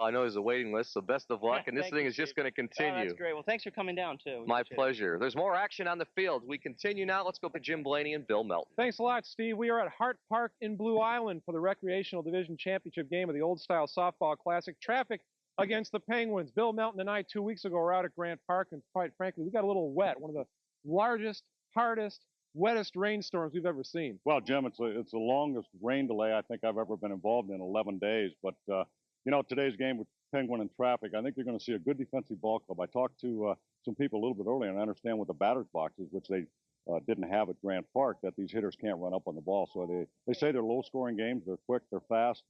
I know there's a waiting list, so best of luck. And this Thank thing you, is just Steve. going to continue. That's great. Well, thanks for coming down, too. My pleasure. There's more action on the field. We continue now. Let's go to Jim Blaney and Bill Melton. Thanks a lot, Steve. We are at Hart Park in Blue Island for the Recreational Division Championship game of the Old Style Softball Classic. Traffic against the Penguins. Bill Melton and I 2 weeks ago were out at Grant Park, and quite frankly, we got a little wet. One of the largest, hardest, wettest rainstorms we've ever seen. Well, Jim, it's the longest rain delay I think I've ever been involved in, 11 days. But, you know, today's game with Penguin and traffic, I think you're going to see a good defensive ball club. I talked to some people a little bit earlier, and I understand with the batter's boxes, which they didn't have at Grant Park, that these hitters can't run up on the ball. So they say they're low-scoring games. They're quick. They're fast.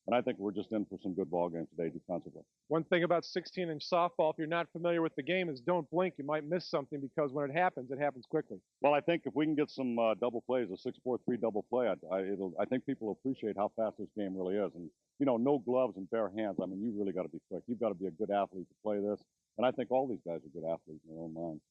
And I think we're just in for some good ball games today defensively. One thing about 16-inch softball, if you're not familiar with the game, is don't blink. You might miss something because when it happens quickly. Well, I think if we can get some double plays, a 6-4-3 double play, I think people will appreciate how fast this game really is. And, you know, no gloves and bare hands. I mean, you really got to be quick. You've got to be a good athlete to play this. And I think all these guys are good athletes in their own mind.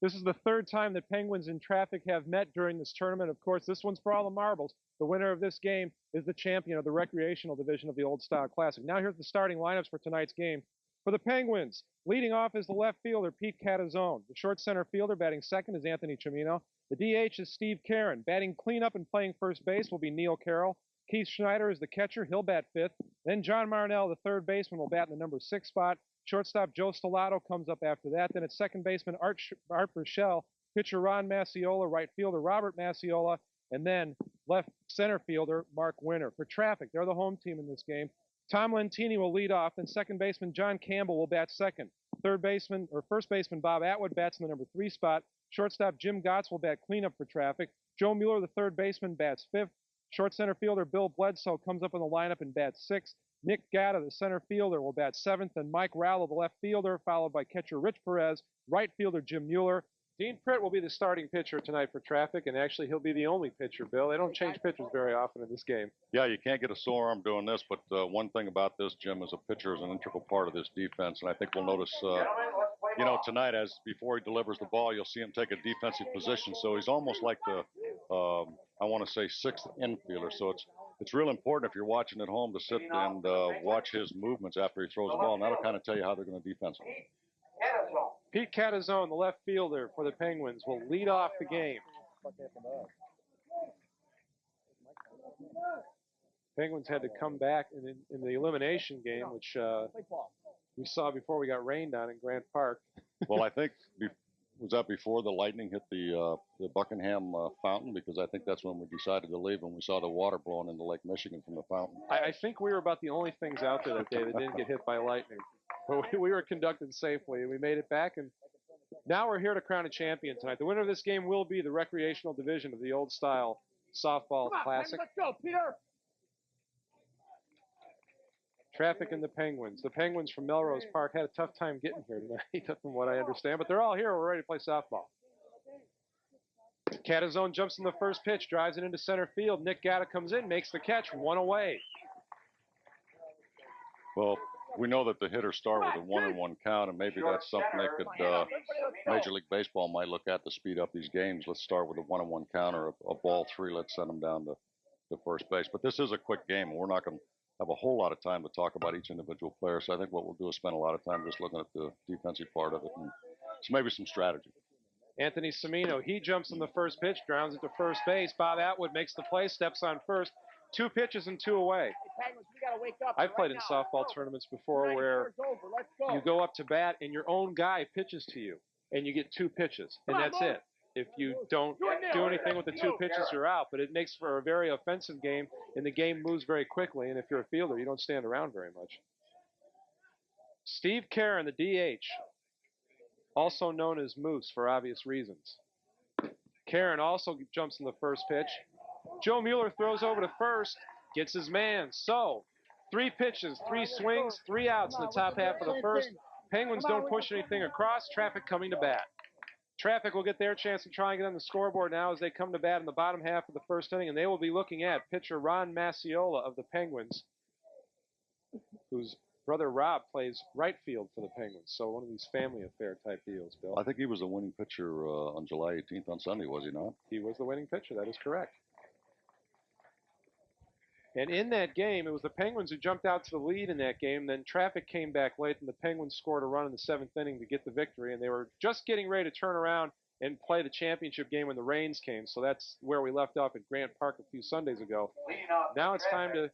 This is the third time that Penguins and Traffic have met during this tournament. Of course, this one's for all the marbles. The winner of this game is the champion of the recreational division of the Old Style Classic. Now here's the starting lineups for tonight's game. For the Penguins, leading off is the left fielder, Pete Catazone. The short center fielder batting second is Anthony Chimino. The DH is Steve Karen. Batting cleanup and playing first base will be Neil Carroll. Keith Schneider is the catcher. He'll bat fifth. Then John Marnell, the third baseman, will bat in the number 6 spot. Shortstop Joe Stellato comes up after that. Then at second baseman Art Burchell, pitcher Ron Macciola, right fielder Robert Macciola, and then left center fielder Mark Winter. For Traffic, they're the home team in this game. Tom Lentini will lead off, and second baseman John Campbell will bat second. First baseman Bob Atwood bats in the number 3 spot. Shortstop Jim Gotts will bat cleanup for Traffic. Joe Mueller, the third baseman, bats fifth. Short center fielder Bill Bledsoe comes up in the lineup and bats sixth. Nick Gatta, the center fielder, will bat seventh, and Mike Rowell, the left fielder, followed by catcher Rich Perez, right fielder Jim Mueller. Dean Pritt will be the starting pitcher tonight for Traffic, and actually he'll be the only pitcher, Bill. They don't change pitchers very often in this game. Yeah, you can't get a sore arm doing this, but one thing about this, Jim, is a pitcher is an integral part of this defense, and I think we'll notice, you know, tonight, as before he delivers the ball, you'll see him take a defensive position, so he's almost like the, I want to say, 6th infielder, so it's real important if you're watching at home to sit and watch his movements after he throws the ball, and that'll kind of tell you how they're going to defense him. Pete Catazone, the left fielder for the Penguins, will lead off the game. Penguins had to come back in the elimination game, which we saw before we got rained on in Grant Park. Well, I think, was that before the lightning hit the Buckingham fountain? Because I think that's when we decided to leave, when we saw the water blowing into Lake Michigan from the fountain. I think we were about the only things out there that day that didn't get hit by lightning. But we were conducted safely, and we made it back. And now we're here to crown a champion tonight. The winner of this game will be the recreational division of the Old Style Softball Classic. Let's go, Peter. Traffic and the Penguins. The Penguins from Melrose Park had a tough time getting here tonight, from what I understand. But they're all here. We're ready to play softball. Catazone jumps in the first pitch, drives it into center field. Nick Gatta comes in, makes the catch, 1 away. Well, we know that the hitters start with a 1-1 count, and maybe that's something they could, Major League Baseball might look at to speed up these games. Let's start with a 1-1 count or a ball 3. Let's send them down to first base. But this is a quick game, and we're not going to have a whole lot of time to talk about each individual player. So I think what we'll do is spend a lot of time just looking at the defensive part of it, and so maybe some strategy. Anthony Cimino, he jumps on the first pitch, grounds it to first base. Bob Atwood makes the play, steps on first. 2 pitches and 2 away. I've played in softball tournaments before where you go up to bat and your own guy pitches to you, and you get 2 pitches, and that's it. If you don't do anything with the 2 pitches, you're out. But it makes for a very offensive game, and the game moves very quickly. And if you're a fielder, you don't stand around very much. Steve Karen, the DH, also known as Moose for obvious reasons. Karen also jumps in the first pitch. Joe Mueller throws over to first, gets his man. So, 3 pitches, 3 swings, 3 outs in the top half of the first. Penguins don't push anything across. Traffic coming to bat. Traffic will get their chance to try and get on the scoreboard now as they come to bat in the bottom half of the first inning, and they will be looking at pitcher Ron Macciola of the Penguins, whose brother Rob plays right field for the Penguins. So one of these family affair type deals, Bill. I think he was the winning pitcher on July 18th on Sunday, was he not? He was the winning pitcher. That is correct. And in that game, it was the Penguins who jumped out to the lead in that game. Then traffic came back late, and the Penguins scored a run in the 7th inning to get the victory. And they were just getting ready to turn around and play the championship game when the rains came. So that's where we left off at Grant Park a few Sundays ago. Now it's time to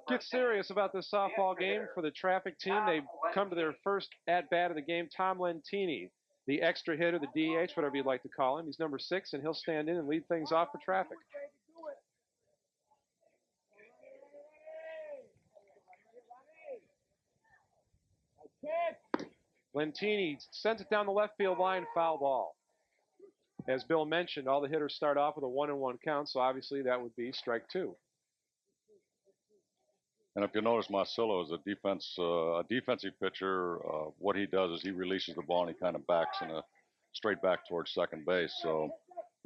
get serious about this softball game for the traffic team. They come to their first at-bat of the game. Tom Lentini, the extra hitter, the DH, whatever you'd like to call him. He's number 6, and he'll stand in and lead things off for traffic. Lentini sends it down the left field line, foul ball. As Bill mentioned, all the hitters start off with a 1-1 count, so obviously that would be strike 2. And if you notice, Marcelo is a defensive pitcher. What he does is he releases the ball and he kind of backs straight back towards second base. So,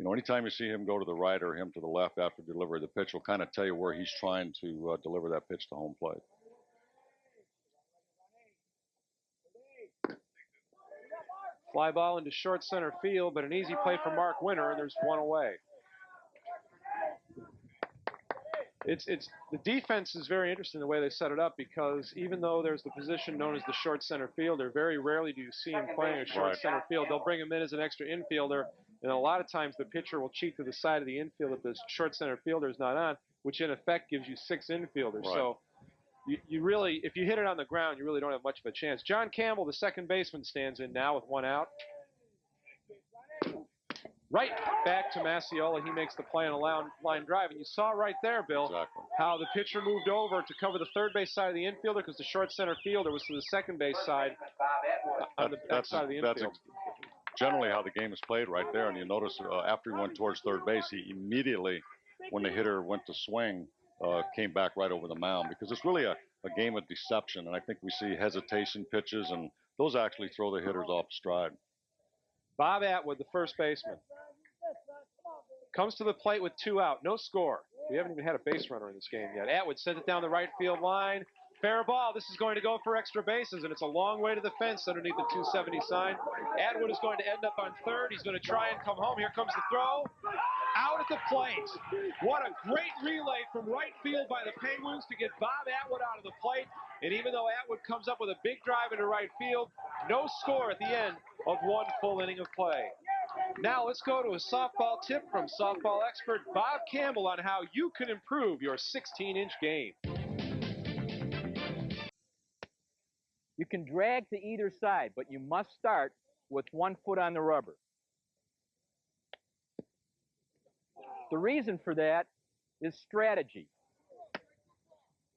anytime you see him go to the right or him to the left after delivery of the pitch, will kind of tell you where he's trying to deliver that pitch to home plate. Fly ball into short center field, but an easy play for Mark Winter, and there's one away. The defense is very interesting the way they set it up, because even though there's the position known as the short center fielder, very rarely do you see him playing a short center field. They'll bring him in as an extra infielder, and a lot of times the pitcher will cheat to the side of the infield if the short center fielder is not on, which in effect gives you 6 infielders. Right. So you really, if you hit it on the ground, you really don't have much of a chance. John Campbell, the second baseman, stands in now with 1 out. Right back to Masiola. He makes the play on a line drive. And you saw right there, Bill, exactly how the pitcher moved over to cover the third base side of the infielder, because the short center fielder was to the second base side on the back side of the infield. That's generally how the game is played right there. And you notice after he went towards third base, he immediately, when the hitter went to swing, came back right over the mound, because it's really a game of deception. And I think we see hesitation pitches, and those actually throw the hitters off stride. Bob Atwood, the first baseman, comes to the plate with 2 out. No score. We haven't even had a base runner in this game yet. Atwood sends it down the right field line. Fair ball. This is going to go for extra bases, and it's a long way to the fence underneath the 270 sign. Atwood is going to end up on third. He's going to try and come home. Here comes the throw. Out at the plate. What a great relay from right field by the Penguins to get Bob Atwood out of the plate. And even though Atwood comes up with a big drive into right field, no score at the end of 1 full inning of play. Now let's go to a softball tip from softball expert Bob Campbell on how you can improve your 16-inch game. You can drag to either side, but you must start with 1 foot on the rubber. The reason for that is strategy.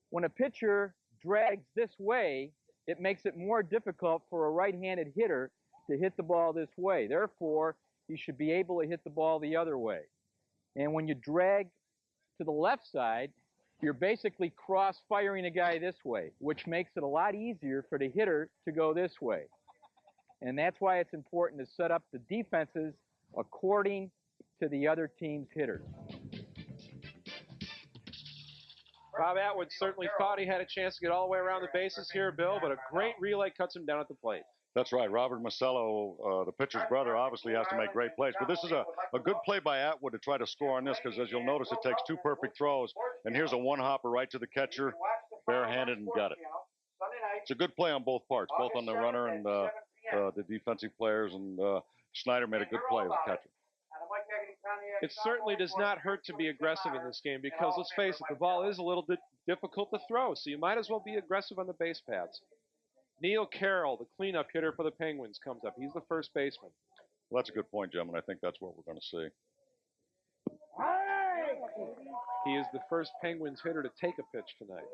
When a pitcher drags this way, it makes it more difficult for a right-handed hitter to hit the ball this way. Therefore, you should be able to hit the ball the other way. And when you drag to the left side, you're basically cross-firing a guy this way, which makes it a lot easier for the hitter to go this way. And that's why it's important to set up the defenses according to the other team's hitters. Bob Atwood certainly thought he had a chance to get all the way around the bases here, Bill, but a great relay cuts him down at the plate. That's right. Robert Marcelo, the pitcher's brother, obviously has to make great plays. But this is a good play by Atwood to try to score on this, because as you'll notice, it takes 2 perfect throws. And here's a one-hopper right to the catcher, barehanded, and got it. It's a good play on both parts, both on the runner and the defensive players. And Schneider made a good play as a catcher. It certainly does not hurt to be aggressive in this game, because let's face it, the ball is a little bit difficult to throw, so you might as well be aggressive on the base paths. Neil Carroll, the cleanup hitter for the Penguins, comes up. He's the first baseman. Well, that's a good point, Jim, and I think that's what we're going to see. He is the first Penguins hitter to take a pitch tonight.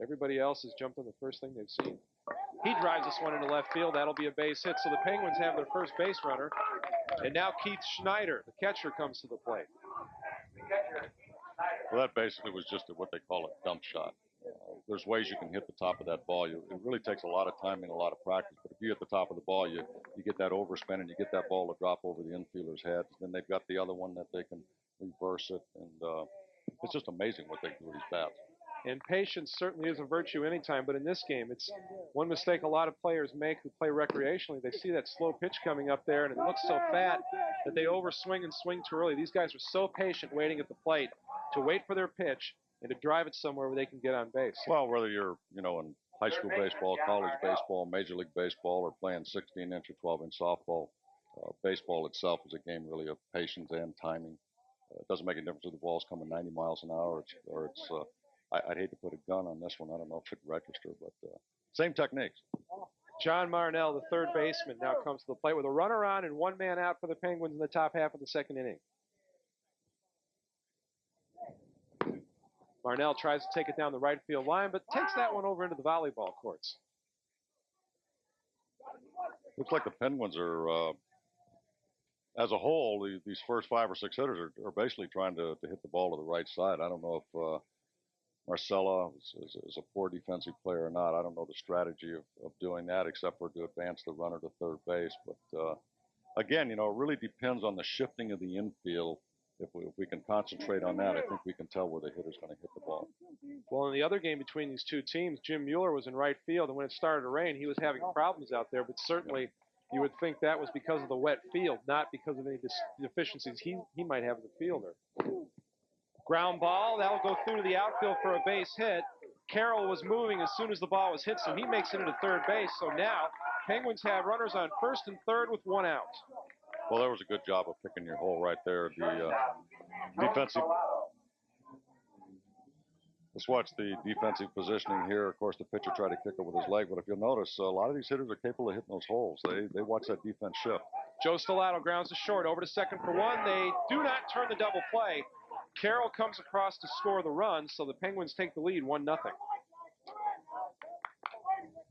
Everybody else has jumped on the first thing they've seen. He drives this one into left field. That'll be a base hit, so the Penguins have their first base runner. And now Keith Schneider, the catcher, comes to the plate. Well, that basically was just what they call a dump shot. There's ways you can hit the top of that ball. It really takes a lot of timing, a lot of practice. But if you hit the top of the ball, you get that overspin and you get that ball to drop over the infielder's head. Then they've got the other one that they can reverse it. And it's just amazing what they do with these bats. And patience certainly is a virtue anytime, but in this game, it's one mistake a lot of players make who play recreationally. They see that slow pitch coming up there, and it looks so fat that they overswing and swing too early. These guys are so patient waiting at the plate to wait for their pitch and to drive it somewhere where they can get on base. Well, whether you're, you know, in high school baseball, college baseball, Major League Baseball, or playing 16-inch or 12-inch softball, baseball itself is a game really of patience and timing. It doesn't make a difference if the ball's coming 90 miles an hour or it's I'd hate to put a gun on this one. I don't know if it'd register, but same techniques. John Marnell, the third baseman, now comes to the plate with a runner on and one man out for the Penguins in the top half of the second inning. Marnell tries to take it down the right field line, but takes that one over into the volleyball courts. Looks like the Penguins are, as a whole, these first 5 or 6 hitters are basically trying to hit the ball to the right side. I don't know if Marcella is a poor defensive player or not. I don't know the strategy of doing that except for to advance the runner to third base. But again, you know, it really depends on the shifting of the infield. If we can concentrate on that, I think we can tell where the hitter's going to hit the ball. Well, in the other game between these two teams, Jim Mueller was in right field, and when it started to rain, he was having problems out there, but certainly you would think that was because of the wet field, not because of any deficiencies he might have as a fielder. Ground ball, that'll go through to the outfield for a base hit. Carroll was moving as soon as the ball was hit, so he makes it into third base. So now Penguins have runners on first and third with one out. Well, that was a good job of picking your hole right there. The defensive. Let's watch the defensive positioning here. Of course, the pitcher tried to kick it with his leg, but if you'll notice, a lot of these hitters are capable of hitting those holes. They watch that defense shift. Joe Stellato grounds to short, over to second for one. They do not turn the double play. Carroll comes across to score the run, so the Penguins take the lead 1-0.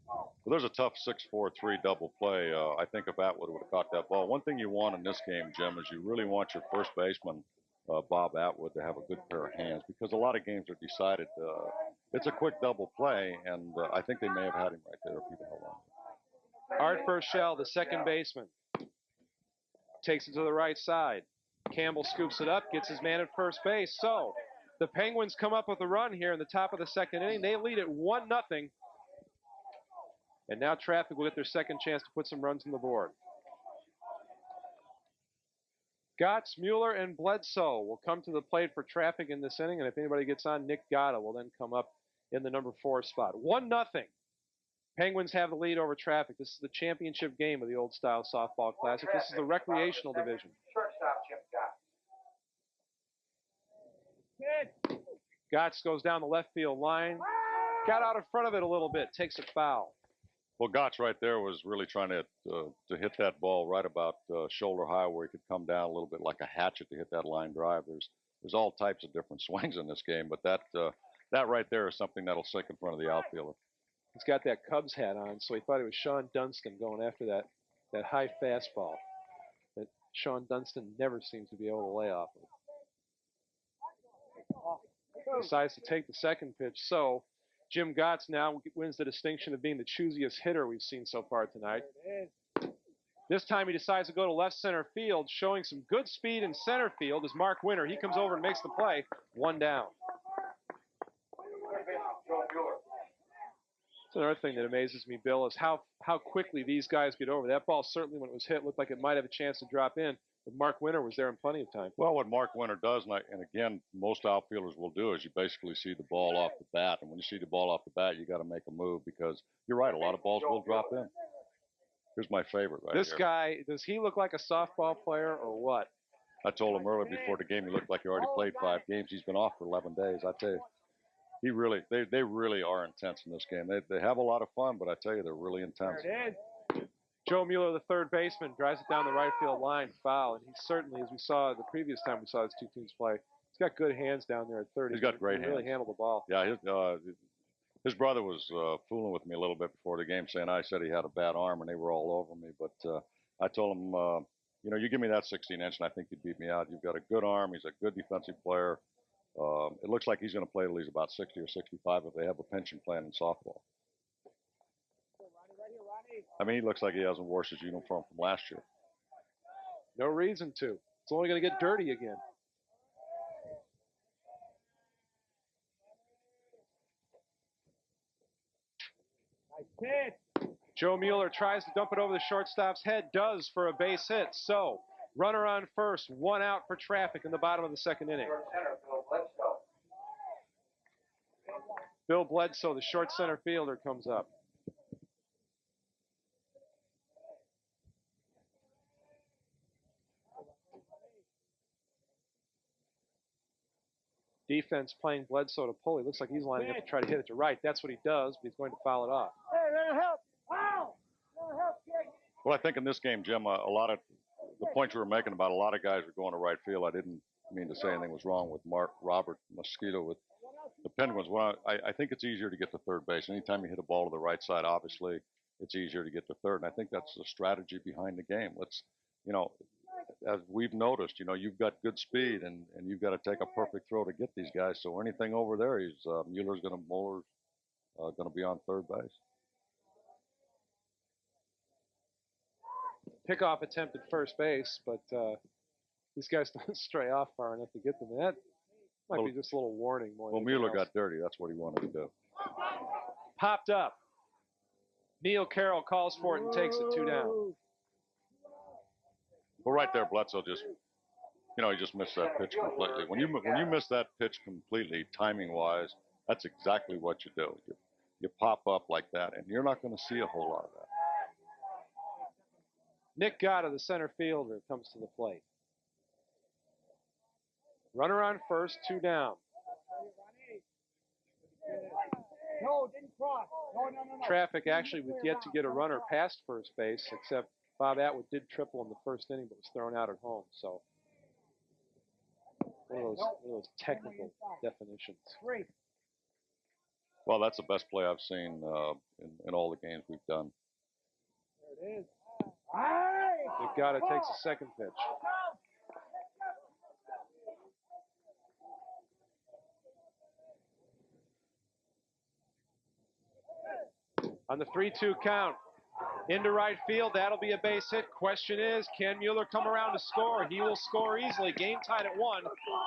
Well, there's a tough 6-4-3 double play. I think if Atwood would have caught that ball. One thing you want in this game, Jim, is you really want your first baseman, Bob Atwood, to have a good pair of hands because a lot of games are decided. It's a quick double play, and I think they may have had him right there if he'd held on. Art Burchell, the second baseman, takes it to the right side. Campbell scoops it up, gets his man at first base. So the Penguins come up with a run here in the top of the second inning. They lead it 1-0. And now Traffic will get their second chance to put some runs on the board. Gotts, Mueller, and Bledsoe will come to the plate for Traffic in this inning. And if anybody gets on, Nick Gatta will then come up in the number 4 spot. 1-0. Penguins have the lead over Traffic. This is the championship game of the Old Style Softball Classic. This is the recreational division. Gotts goes down the left field line. Got out in front of it a little bit. Takes a foul. Well, Gotts right there was really trying to hit that ball right about shoulder high where he could come down a little bit like a hatchet to hit that line drive. There's all types of different swings in this game, but that right there is something that'll stick in front of the outfielder. He's got that Cubs hat on, so he thought it was Sean Dunston going after that high fastball that Sean Dunston never seems to be able to lay off of. Decides to take the second pitch, so Jim Gotts now wins the distinction of being the choosiest hitter we've seen so far tonight. This time he decides to go to left center field, showing some good speed in center field is Mark Winter. He comes over and makes the play, 1 down. That's another thing that amazes me, Bill, is how quickly these guys get over. That ball certainly, when it was hit, looked like it might have a chance to drop in, but Mark Winter was there in plenty of time. Well, what Mark Winter does, and again, most outfielders will do, is you basically see the ball off the bat, and when you see the ball off the bat, you got to make a move because you're right, a lot of balls will drop in. Here's my favorite right This here. guy, does he look like a softball player or what? I told him earlier before the game, he looked like he already played 5 games. He's been off for 11 days. I tell you. They really are intense in this game. They have a lot of fun, but I tell you, they're really intense. Joe Mueller, the third baseman, drives it down the right field line, foul. And he certainly, as we saw the previous time we saw these two teams play, he's got good hands down there at third. He's got great hands. Really handle the ball. Yeah, his brother was fooling with me a little bit before the game, saying I said he had a bad arm, and they were all over me. But I told him, you give me that 16-inch, and I think you'd beat me out. You've got a good arm. He's a good defensive player. It looks like he's going to play till he's about 60 or 65 if they have a pension plan in softball. I mean, he looks like he hasn't washed his uniform from last year. No reason to. It's only going to get dirty again. Joe Mueller tries to dump it over the shortstop's head, does for a base hit. So, runner on first, 1 out for Traffic in the bottom of the second inning. Bill Bledsoe, the short center fielder, comes up. Defense playing Bledsoe to pull. He looks like he's lining up to try to hit it to right. That's what he does, but he's going to foul it off. Well, I think in this game, Jim, a lot of the points you were making about a lot of guys are going to right field. I didn't mean to say anything was wrong with Robert Mosquito with the Penguins. Well, I think it's easier to get to third base. Anytime you hit a ball to the right side, obviously, it's easier to get to third. And I think that's the strategy behind the game. As we've noticed, you've got good speed, and you've got to take a perfect throw to get these guys. So anything over there, Mueller's going to be on third base. Pickoff attempt at first base, but these guys don't stray off far enough to get them. That might be just a little warning more. Well, Mueller got dirty. That's what he wanted to do. Popped up. Neil Carroll calls for it and takes it 2 down. Well, right there, Bledsoe he just missed that pitch completely. When you miss that pitch completely, timing-wise, that's exactly what you do. You pop up like that, and you're not going to see a whole lot of that. Nick Gotta, the center fielder, comes to the plate. Runner on first, 2 down. No, didn't cross. No. Traffic actually was yet to get a runner past first base, except Bob Atwood did triple in the first inning, but was thrown out at home. So one of those technical definitions. Well, that's the best play I've seen in all the games we've done. There it is. Nick Gotta takes the second pitch. On the 3-2 count, into right field, that'll be a base hit. Question is, can Mueller come around to score? He will score easily. Game tied at 1,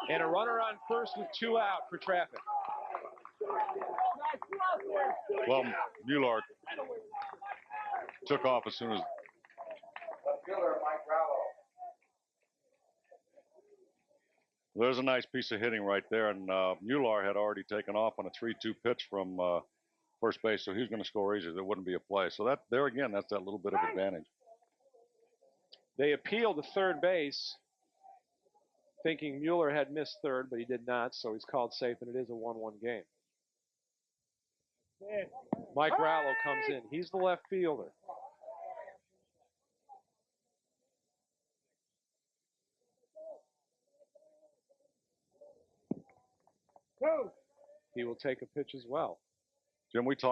and a runner on first with 2 out for Traffic. Well, Mueller took off as soon as. There's a nice piece of hitting right there, and Mueller had already taken off on a 3-2 pitch from first base, so he's going to score easy. There wouldn't be a play. So that's that little bit of advantage. They appealed to third base, thinking Mueller had missed third, but he did not, so he's called safe, and it is a 1-1 game. Mike Rallo comes in. He's the left fielder. He will take a pitch as well. Jim, we talked